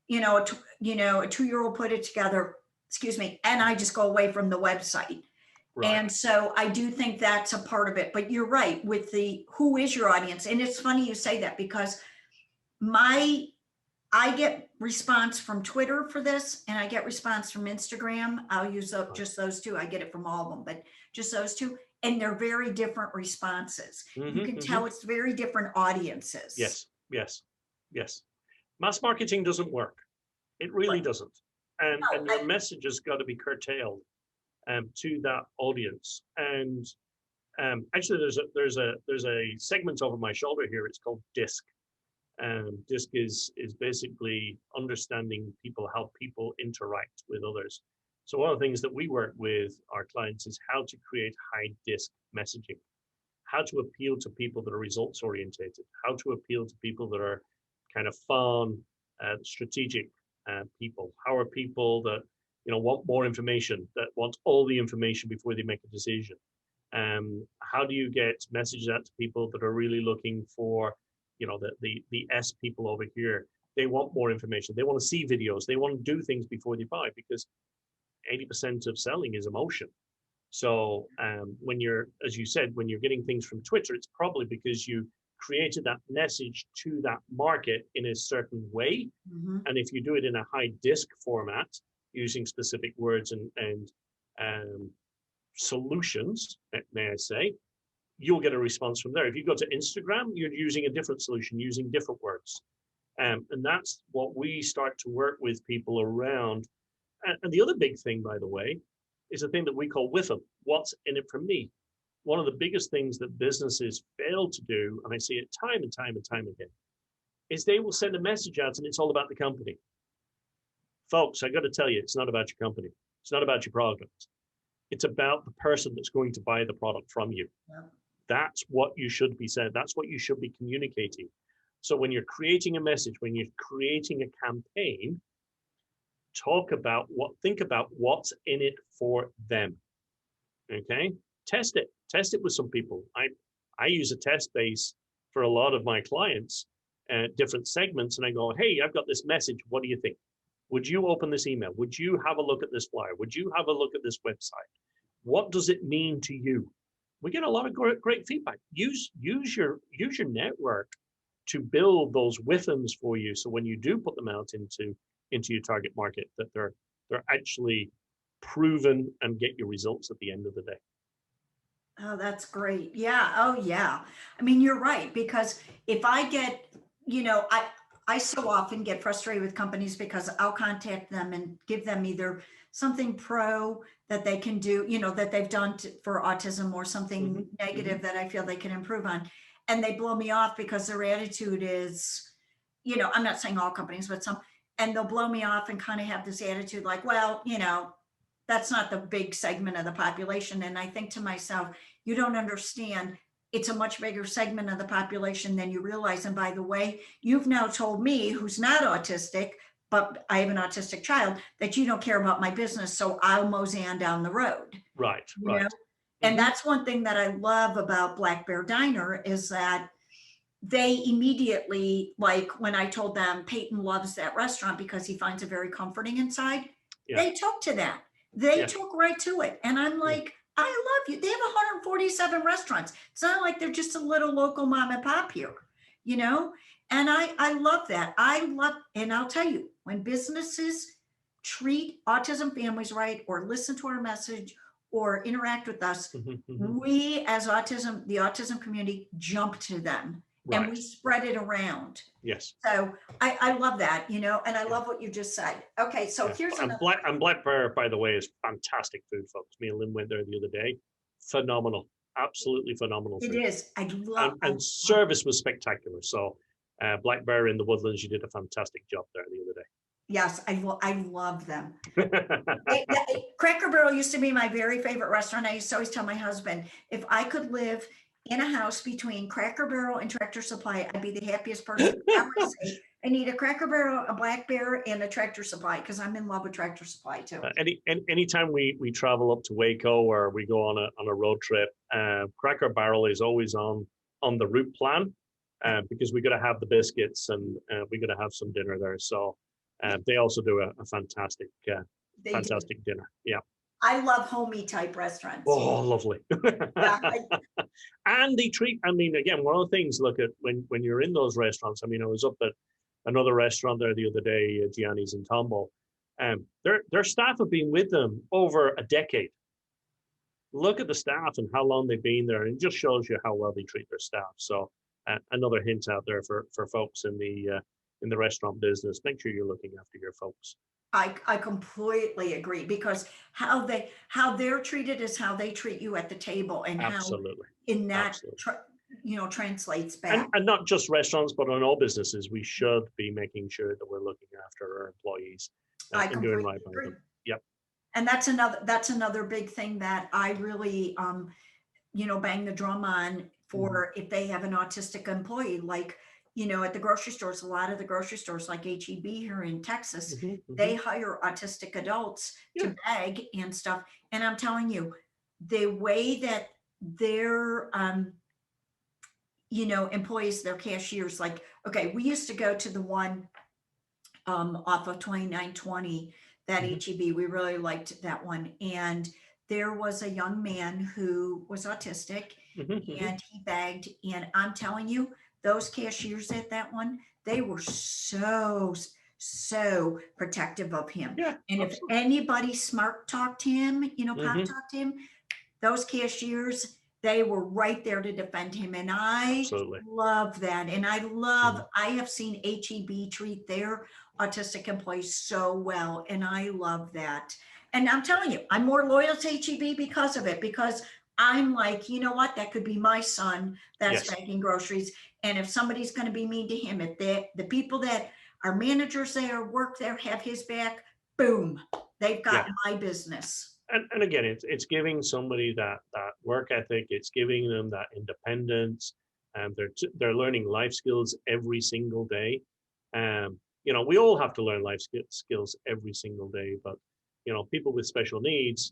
a 2-year-old put it together, excuse me, and I just go away from the website. Right. And so I do think that's a part of it. But you're right with the who is your audience. And it's funny you say that, because I get response from Twitter for this, and I get response from Instagram. I'll use just those two. I get it from all of them, but just those two. And they're very different responses. You can tell it's very different audiences. Yes. Mass marketing doesn't work. It really doesn't. And your message has got to be curtailed to that audience. And actually, there's a segment over my shoulder here. It's called DISC. DISC is basically understanding people, how people interact with others. So one of the things that we work with our clients is how to create high DISC messaging, how to appeal to people that are results orientated, how to appeal to people that are kind of fun, strategic people. How are people that want more information, that want all the information before they make a decision? How do you get messages out to people that are really looking for the S people over here? They want more information. They want to see videos. They want to do things before they buy, because 80% of selling is emotion. So when you're, as you said, when you're getting things from Twitter, it's probably because you created that message to that market in a certain way. And if you do it in a high DISC format, using specific words and solutions, may I say, you'll get a response from there. If you go to Instagram, you're using a different solution, using different words. And that's what we start to work with people around. And the other big thing, by the way, is a thing that we call with them. What's in it for me? One of the biggest things that businesses fail to do, and I see it time and time and time again, is they will send a message out and it's all about the company. Folks, I got to tell you, it's not about your company. It's not about your product. It's about the person that's going to buy the product from you. Yeah. That's what you should be saying. That's what you should be communicating. So when you're creating a message, when you're creating a campaign, think about what's in it for them. Okay? Test it with some people. I use a test base for a lot of my clients, different segments, and I go, hey, I've got this message. What do you think? Would you open this email? Would you have a look at this flyer? Would you have a look at this website? What does it mean to you? We get a lot of great feedback. Use your network to build those with-ems for you. So when you do put them out into your target market, that they're actually proven and get your results at the end of the day. Oh, that's great. Yeah. Oh, yeah. I mean, you're right, because if I get, I so often get frustrated with companies because I'll contact them and give them either something pro that they can do, that they've done for autism, or something negative that I feel they can improve on. And they blow me off because their attitude is, I'm not saying all companies, but some, and they'll blow me off and kind of have this attitude like, well, that's not the big segment of the population. And I think to myself, you don't understand. It's a much bigger segment of the population than you realize. And by the way, you've now told me, who's not autistic, but I have an autistic child, that you don't care about my business. So I'll mosey on down the road. Right. And that's one thing that I love about Black Bear Diner, is that they immediately, like when I told them Peyton loves that restaurant because he finds it very comforting inside, they took to that. They took right to it. And I'm like, I love you. They have 147 restaurants. It's not like they're just a little local mom and pop here, and I love that. And I'll tell you, when businesses treat autism families right, or listen to our message, or interact with us, we as the autism community jump to them. Right. And we spread it around. Yes. So I love that, and I love what you just said. Okay, so here's another. And Black Bear, by the way, is fantastic food, folks. Me and Lynn went there the other day. Phenomenal. Absolutely phenomenal food. It is. I love it. And service was spectacular. So Black Bear in the Woodlands, you did a fantastic job there the other day. Yes, I love them. Cracker Barrel used to be my very favorite restaurant. I used to always tell my husband, if I could live in a house between Cracker Barrel and Tractor Supply, I'd be the happiest person. I would say I need a Cracker Barrel, a Black Bear, and a Tractor Supply because I'm in love with Tractor Supply too. Anytime we travel up to Waco or we go on a road trip, Cracker Barrel is always on the route plan because we got to have the biscuits and we got to have some dinner there. So they also do a fantastic fantastic dinner. Yeah. I love homey type restaurants. Oh, lovely. Yeah, And they treat, I mean, again, one of the things, look at when you're in those restaurants, I mean, I was up at another restaurant there the other day, Gianni's in Tombo. Their staff have been with them over a decade. Look at the staff and how long they've been there, and it just shows you how well they treat their staff. So another hint out there for folks in the restaurant business: make sure you're looking after your folks. I completely agree because how they're treated is how they treat you at the table, and Absolutely. how in that Absolutely. translates back. And not just restaurants, but on all businesses, we should be making sure that we're looking after our employees I and doing completely right by agree. them. Yep. And that's another big thing that I really bang the drum on for if they have an autistic employee, like at the grocery stores, a lot of the grocery stores like HEB here in Texas, they hire autistic adults to bag and stuff. And I'm telling you, the way that their employees, their cashiers, like, okay, we used to go to the one off of 2920, that HEB. We really liked that one. And there was a young man who was autistic and he bagged. And I'm telling you, those cashiers at that one, they were so protective of him. Yeah, and absolutely. If anybody smart talked him, pop talked him, those cashiers, they were right there to defend him. And I Absolutely. love that. And I have seen HEB treat their autistic employees so well. And I love that. And I'm telling you, I'm more loyal to HEB because of it, because I'm like, you know what, that could be my son that's bagging groceries. And if somebody's going to be mean to him, if the people that are managers there, work there, have his back, boom, they've got my business. And again, it's giving somebody that work ethic. It's giving them that independence, and they're learning life skills every single day. We all have to learn life skills every single day, but people with special needs,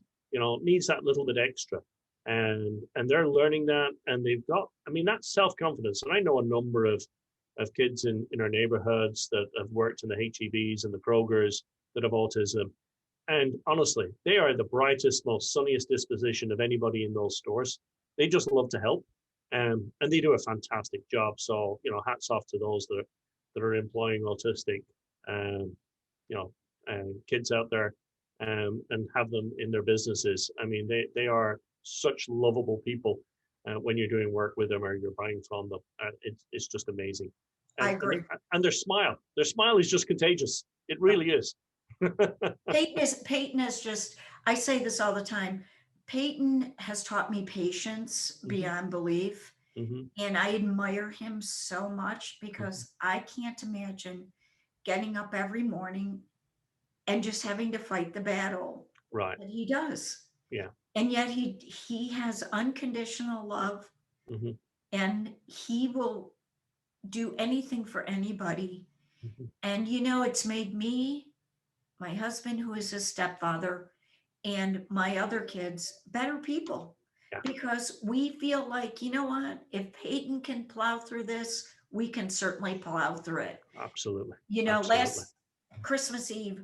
needs that little bit extra, and they're learning that, and they've got, I mean, that's self-confidence. And I know a number of kids in our neighborhoods that have worked in the HEBs and the Krogers that have autism. And honestly, they are the brightest, most sunniest disposition of anybody in those stores. They just love to help, and they do a fantastic job. So, hats off to those that are employing autistic, kids out there, and have them in their businesses. I mean, they are such lovable people when you're doing work with them or you're buying from them. It's just amazing. I agree. And their smile is just contagious. It really is. Peyton is just, I say this all the time. Peyton has taught me patience beyond belief. And I admire him so much because I can't imagine getting up every morning and just having to fight the battle that he does. Yeah. And yet he has unconditional love, and he will do anything for anybody. And it's made me, my husband, who is his stepfather, and my other kids better people, because we feel like, you know what, if Peyton can plow through this, we can certainly plow through it. Absolutely. Last Christmas Eve,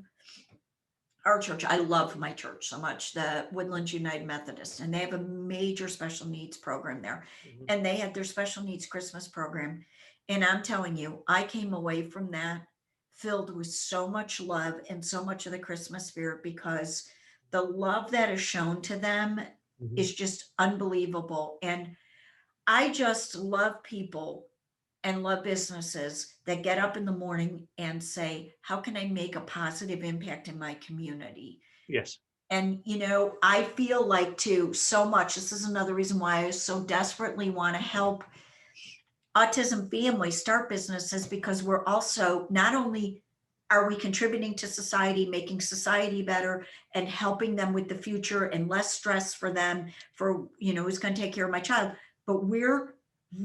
our church, I love my church so much, the Woodlands United Methodist, and they have a major special needs program there. And they had their special needs Christmas program. And I'm telling you, I came away from that filled with so much love and so much of the Christmas spirit, because the love that is shown to them is just unbelievable. And I just love people and love businesses that get up in the morning and say, how can I make a positive impact in my community? Yes. And, I feel like too, so much, this is another reason why I so desperately want to help autism families start businesses, because we're also not only are we contributing to society, making society better, and helping them with the future and less stress for them for, who's going to take care of my child? But we're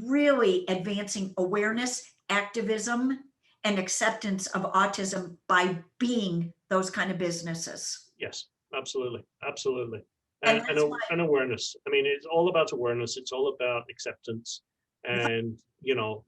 really advancing awareness, activism, and acceptance of autism by being those kind of businesses. Yes, absolutely, absolutely. And And, that's why, and awareness. I mean, it's all about awareness. It's all about acceptance, and we got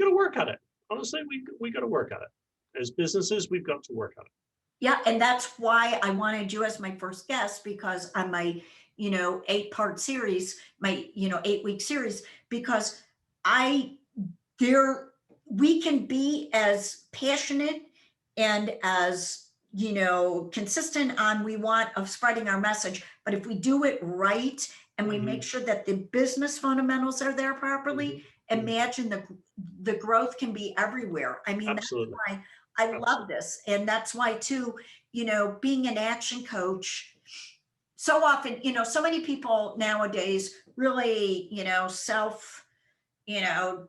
to work at it. Honestly, we got to work at it. As businesses, we've got to work at it. yeah, and that's why I wanted you as my first guest, because on my, 8-part series, my, 8-week series, because I, there, we can be as passionate and as, consistent on we want of spreading our message, but if we do it right and we make sure that the business fundamentals are there properly, imagine the growth can be everywhere. I mean, Absolutely. that's why I love Absolutely. this. And that's why too, being an action coach, so often, so many people nowadays really, self,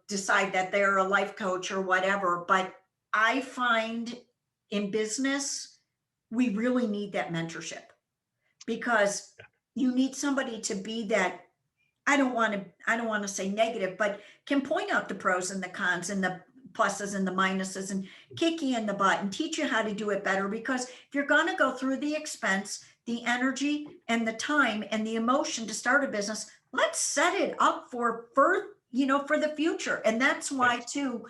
decide that they're a life coach or whatever. But I find in business, we really need that mentorship, because you need somebody to be that. I don't want to say negative, but can point out the pros and the cons and the pluses and the minuses and kick you in the butt and teach you how to do it better. Because if you're going to go through the expense, the energy and the time and the emotion to start a business, let's set it up for the future. And that's why too,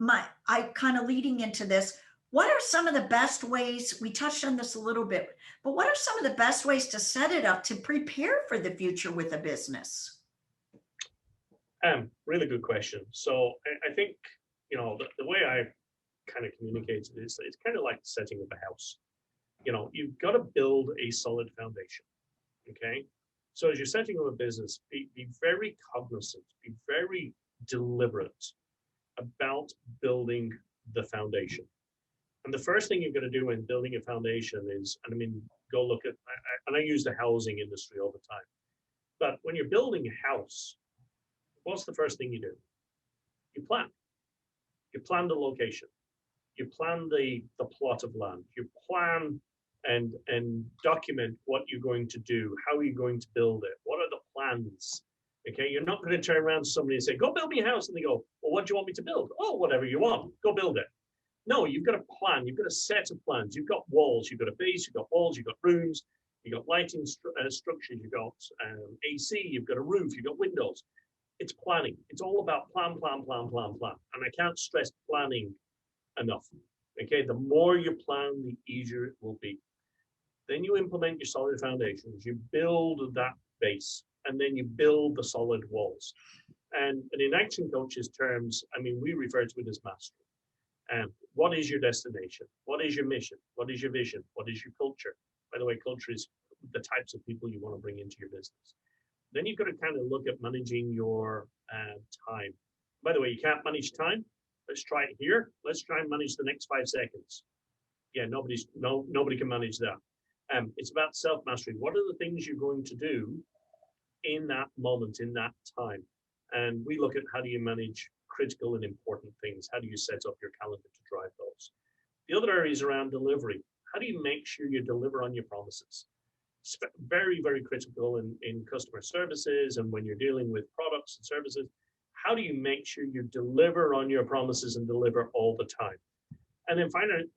I kind of leading into this, what are some of the best ways, we touched on this a little bit, but what are some of the best ways to set it up to prepare for the future with a business? Really good question. So I think, the way I kind of communicate it is it's kind of like setting up a house. You've got to build a solid foundation. Okay. So as you're setting up a business, be very cognizant, be very deliberate about building the foundation. And the first thing you're going to do in building a foundation is, and I mean, go look at, and I use the housing industry all the time, but when you're building a house, what's the first thing you do? You plan. You plan the location. You plan the plot of land. You plan and document what you're going to do. How are you going to build it? What are the plans? Okay, you're not going to turn around to somebody and say, "Go build me a house," and they go, "Well, what do you want me to build?" "Oh, whatever you want. Go build it." No, you've got a plan. You've got a set of plans. You've got walls. You've got a base. You've got walls. You've got rooms. You've got lighting structures. You've got AC. You've got a roof. You've got windows. It's planning. It's all about plan, plan, plan, plan, plan. And I can't stress planning enough. Okay, the more you plan, the easier it will be. Then you implement your solid foundations. You build that base, and then you build the solid walls. And in action coaches terms, I mean, we refer to it as mastery. What is your destination? What is your mission? What is your vision? What is your culture? By the way, culture is the types of people you want to bring into your business. Then you've got to kind of look at managing your time. By the way, you can't manage time. Let's try it here. Let's try and manage the next 5 seconds. Yeah, nobody can manage that. It's about self-mastery. What are the things you're going to do in that moment, in that time? And we look at how do you manage critical and important things? How do you set up your calendar to drive those? The other area is around delivery. How do you make sure you deliver on your promises? Very, very critical in customer services and when you're dealing with products and services. How do you make sure you deliver on your promises and deliver all the time? And then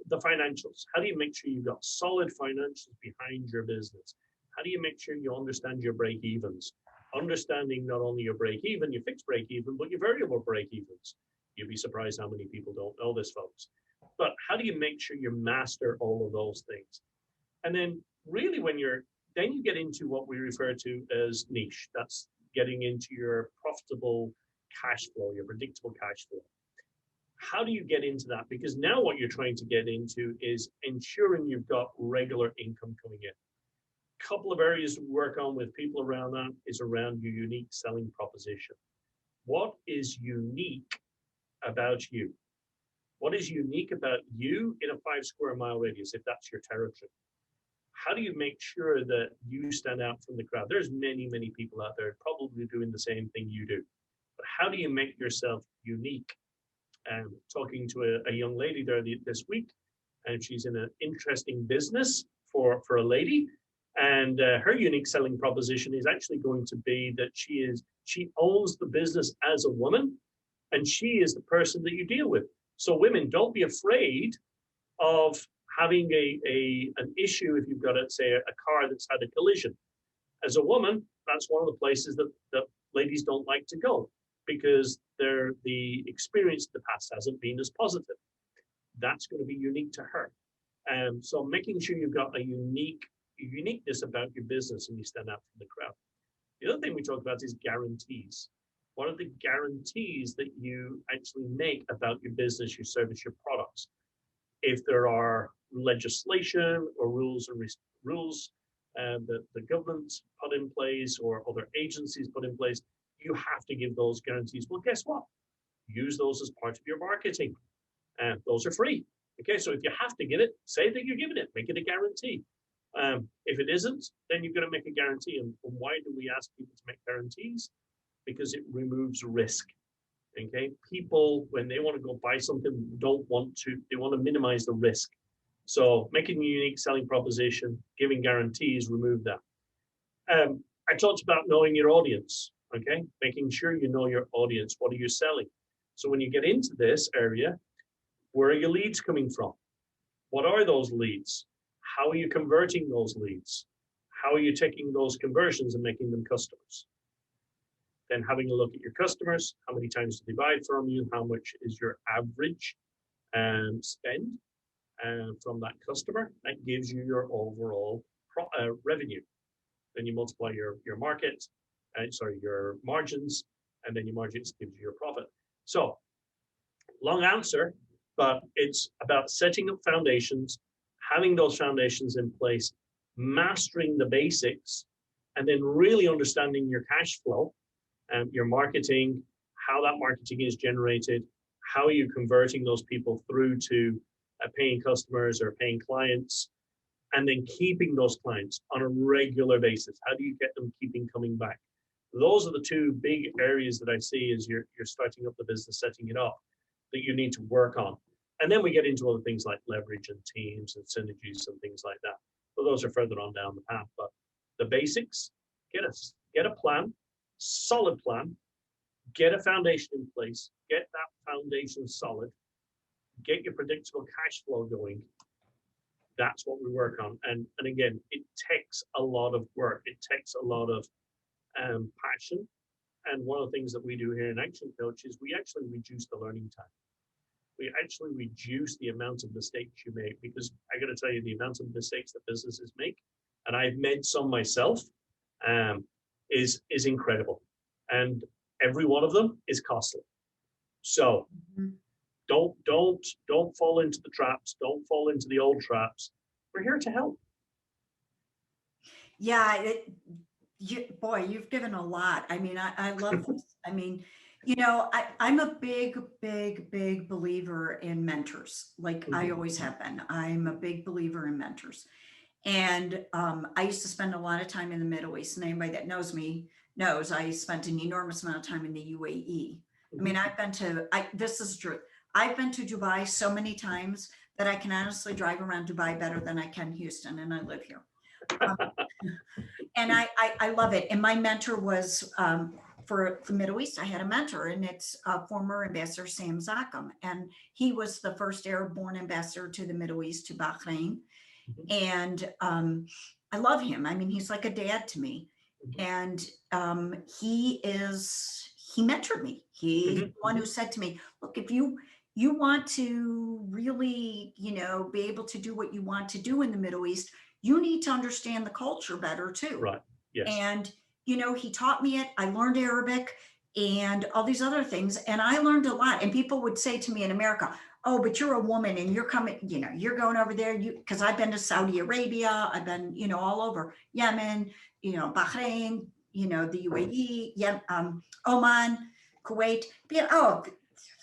the financials. How do you make sure you've got solid financials behind your business? How do you make sure you understand your break evens? Understanding not only your break even, your fixed break even, but your variable break evens. You'd be surprised how many people don't know this, folks. But how do you make sure you master all of those things? And then really then you get into what we refer to as niche. That's getting into your profitable cash flow, your predictable cash flow. How do you get into that? Because now what you're trying to get into is ensuring you've got regular income coming in. A couple of areas to work on with people around that is around your unique selling proposition. What is unique about you? What is unique about you in a 5 square mile radius, if that's your territory? How do you make sure that you stand out from the crowd? There's many, many people out there probably doing the same thing you do. But how do you make yourself unique? talking to a young lady there this week, and she's in an interesting business for a lady. And her unique selling proposition is actually going to be that she owns the business as a woman, and she is the person that you deal with. So women, don't be afraid of having an issue if you've got, say, a car that's had a collision. As a woman, that's one of the places that ladies don't like to go, because the experience in the past hasn't been as positive. That's going to be unique to her. So making sure you've got a uniqueness about your business and you stand out from the crowd. The other thing we talk about is guarantees. What are the guarantees that you actually make about your business, your service, your products? If there are legislation or rules that the government put in place or other agencies put in place, you have to give those guarantees. Well, guess what? Use those as part of your marketing. And those are free. Okay, so if you have to give it, say that you're giving it, make it a guarantee. If it isn't, then you've got to make a guarantee. And why do we ask people to make guarantees? Because it removes risk. Okay, people, when they want to go buy something, they want to minimize the risk. So making a unique selling proposition, giving guarantees, remove that. I talked about knowing your audience. Okay, making sure you know your audience. What are you selling? So when you get into this area, where are your leads coming from? What are those leads? How are you converting those leads? How are you taking those conversions and making them customers? Then having a look at your customers, how many times do they buy from you? How much is your average spend from that customer? That gives you your overall revenue. Then you multiply your margins, and then your margins gives you your profit. So, long answer, but it's about setting up foundations, having those foundations in place, mastering the basics, and then really understanding your cash flow, your marketing, how that marketing is generated, how are you converting those people through to paying customers or paying clients, and then keeping those clients on a regular basis. How do you get them coming back? Those are the two big areas that I see as you're starting up the business, setting it up, that you need to work on. And then we get into other things like leverage and teams and synergies and things like that. But those are further on down the path. But the basics, get a plan, solid plan, get a foundation in place, get that foundation solid, get your predictable cash flow going. That's what we work on. And again, it takes a lot of work. It takes a lot of passion. And one of the things that we do here in Action Coach is we actually reduce the learning time. We actually reduce the amount of mistakes you make, because I got to tell you, the amount of mistakes that businesses make, and I've made some myself, is incredible. And every one of them is costly. So don't fall into the traps. Don't fall into the old traps. We're here to help. Yeah, boy, you've given a lot. I mean, I love this. I mean, you know, I'm a big believer in mentors. Like I always have been. I'm a big believer in mentors. And I used to spend a lot of time in the Middle East, and anybody that knows me knows I spent an enormous amount of time in the UAE. I mean, this is true. I've been to Dubai so many times that I can honestly drive around Dubai better than I can Houston, and I live here. And I love it. And my mentor was, for the Middle East, I had a mentor, and it's former Ambassador Sam Zakhem. And he was the first Arab-born ambassador to the Middle East, to Bahrain. And I love him. I mean, he's like a dad to me. And he mentored me. He's the one who said to me, look, if you want to really, be able to do what you want to do in the Middle East, you need to understand the culture better too. Right. Yes. And, he taught me it. I learned Arabic and all these other things. And I learned a lot. And people would say to me in America, oh, but you're a woman and you're coming, you're going over there. Because I've been to Saudi Arabia. I've been, all over Yemen, Bahrain, the UAE, Oman, Kuwait. Oh,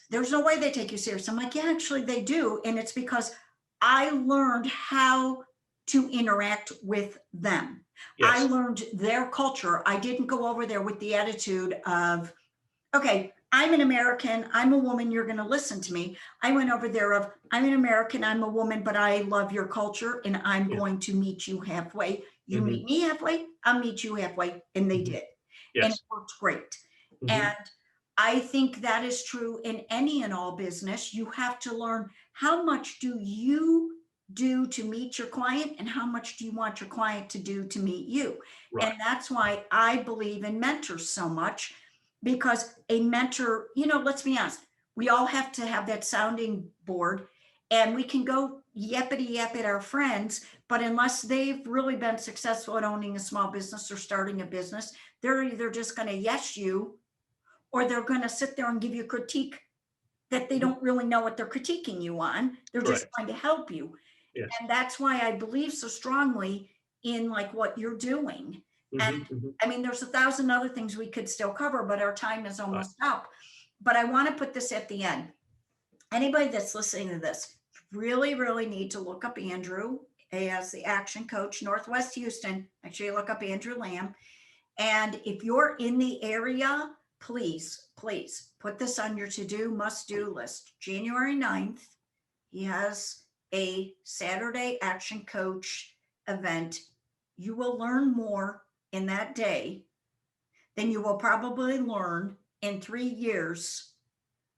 there's no way they take you serious. I'm like, yeah, actually they do. And it's because I learned how to interact with them. Yes. I learned their culture. I didn't go over there with the attitude of, okay, I'm an American, I'm a woman, you're going to listen to me. I went over there of, I'm an American, I'm a woman, but I love your culture and I'm Yeah. going to meet you halfway. You Hmm. meet me halfway, I'll meet you halfway. And they Hmm. did. And it Yes. worked great. Hmm. And I think that is true in any and all business. You have to learn, how much do you do to meet your client and how much do you want your client to do to meet you? Right. And that's why I believe in mentors so much, because a mentor, you know, let's be honest, we all have to have that sounding board, and we can go yappity yap at our friends, but unless they've really been successful at owning a small business or starting a business, they're either just going to yes you, or they're going to sit there and give you critique that they Mhm. don't really know what they're critiquing you on. They're just Correct. trying to help you. Yes. And that's why I believe so strongly in like what you're doing. And Hmm. Hmm. I mean, there's 1,000 other things we could still cover, but our time is Right. almost up. But I want to put this at the end. Anybody that's listening to this really, really need to look up Andrew as the action coach, Northwest Houston. Actually, look up Andrew Lamb. And if you're in the area, please, please put this on your to-do, must-do list. January 9th, he has a Saturday action coach event. You will learn more in that day than you will probably learn in 3 years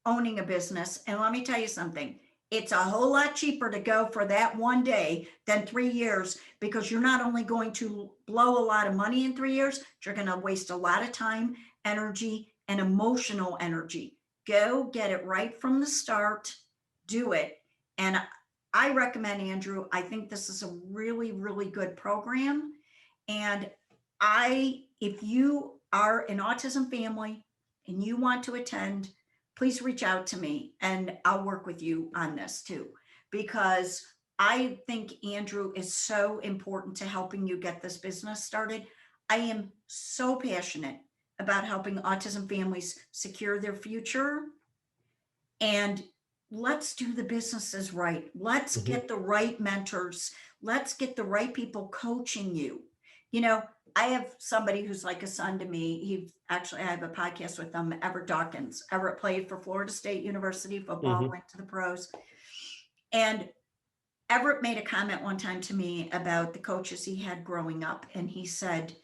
owning a business. And let me tell you something, it's a whole lot cheaper to go for that one day than 3 years, because you're not only going to blow a lot of money in 3 years, you're going to waste a lot of time, energy, and emotional energy. Go get it right from the start, do it. And I recommend, Andrew, I think this is a really, really good program. And if you are an autism family and you want to attend, please reach out to me and I'll work with you on this too, because I think Andrew is so important to helping you get this business started. I am so passionate about helping autism families secure their future, and let's do the businesses right. Let's Hmm. get the right mentors. Let's get the right people coaching you. You know, I have somebody who's like a son to me. I have a podcast with them, Everett Dawkins. Everett played for Florida State University football, Hmm. went to the pros. And Everett made a comment one time to me about the coaches he had growing up. And he said,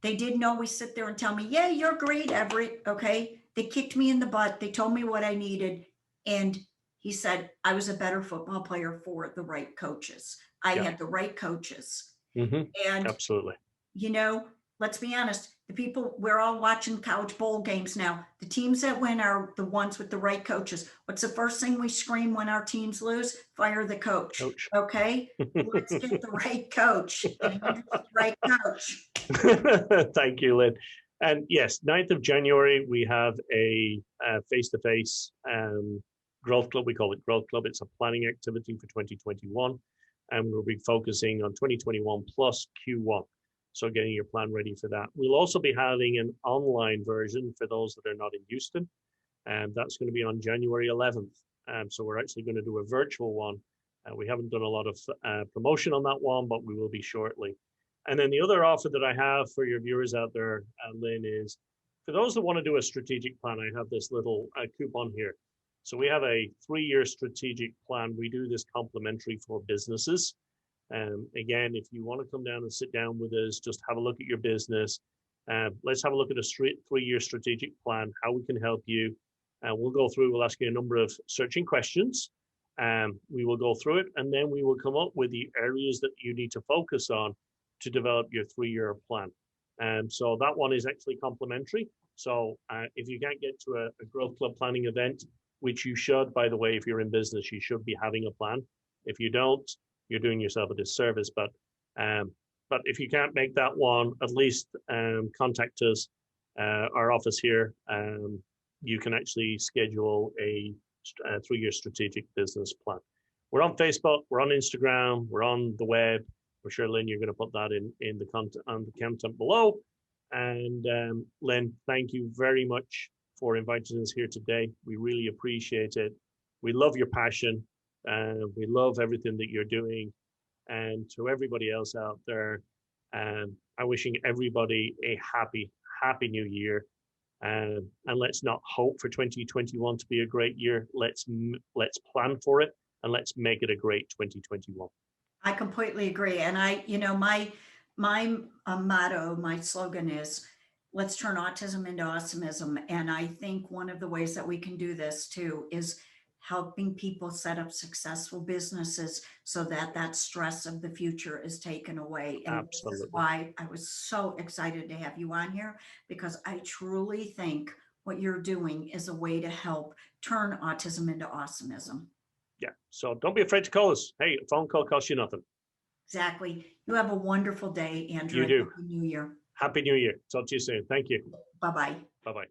they didn't always sit there and tell me, yeah, you're great, Everett. Okay. They kicked me in the butt. They told me what I needed. And he said, I was a better football player for the right coaches. I Yeah. had the right coaches. Hmm. And, Absolutely. you know, let's be honest, the people, we're all watching college bowl games now. The teams that win are the ones with the right coaches. What's the first thing we scream when our teams lose? Fire the coach. Coach. Okay. Let's get the right coach. And Andrew's the right coach. Thank you, Lynn. And yes, 9th of January, we have a face-to-face growth club. We call it Growth Club. It's a planning activity for 2021. And we'll be focusing on 2021 plus Q1. So getting your plan ready for that. We'll also be having an online version for those that are not in Houston. And that's going to be on January 11th. So we're actually going to do a virtual one. We haven't done a lot of promotion on that one, but we will be shortly. And then the other offer that I have for your viewers out there, Lynn, is for those that want to do a strategic plan, I have this little coupon here. So we have a 3-year strategic plan. We do this complimentary for businesses. Again, if you want to come down and sit down with us, just have a look at your business. Let's have a look at a 3-year strategic plan, how we can help you. We'll go through, we'll ask you a number of searching questions. We will go through it, and then we will come up with the areas that you need to focus on to develop your 3-year plan. So that one is actually complimentary. So if you can't get to a Growth Club planning event, which you should, by the way, if you're in business, you should be having a plan. If you don't, you're doing yourself a disservice. But if you can't make that one, at least contact us, our office here. You can actually schedule a 3-year strategic business plan. We're on Facebook, we're on Instagram, we're on the web. For sure, Lynn, you're going to put that in the content on the content below. And Lynn, thank you very much for inviting us here today. We really appreciate it. We love your passion. We love everything that you're doing. And to everybody else out there, I'm wishing everybody a happy new year. And let's not hope for 2021 to be a great year. Let's plan for it, and let's make it a great 2021. I completely agree. And my motto, my slogan is, let's turn autism into awesomism. And I think one of the ways that we can do this too is helping people set up successful businesses so that that stress of the future is taken away. And this is Absolutely. why I was so excited to have you on here, because I truly think what you're doing is a way to help turn autism into awesomism. Yeah. So don't be afraid to call us. Hey, a phone call costs you nothing. Exactly. You have a wonderful day, Andrew. You do. Happy New Year. Happy New Year. Talk to you soon. Thank you. Bye-bye. Bye-bye.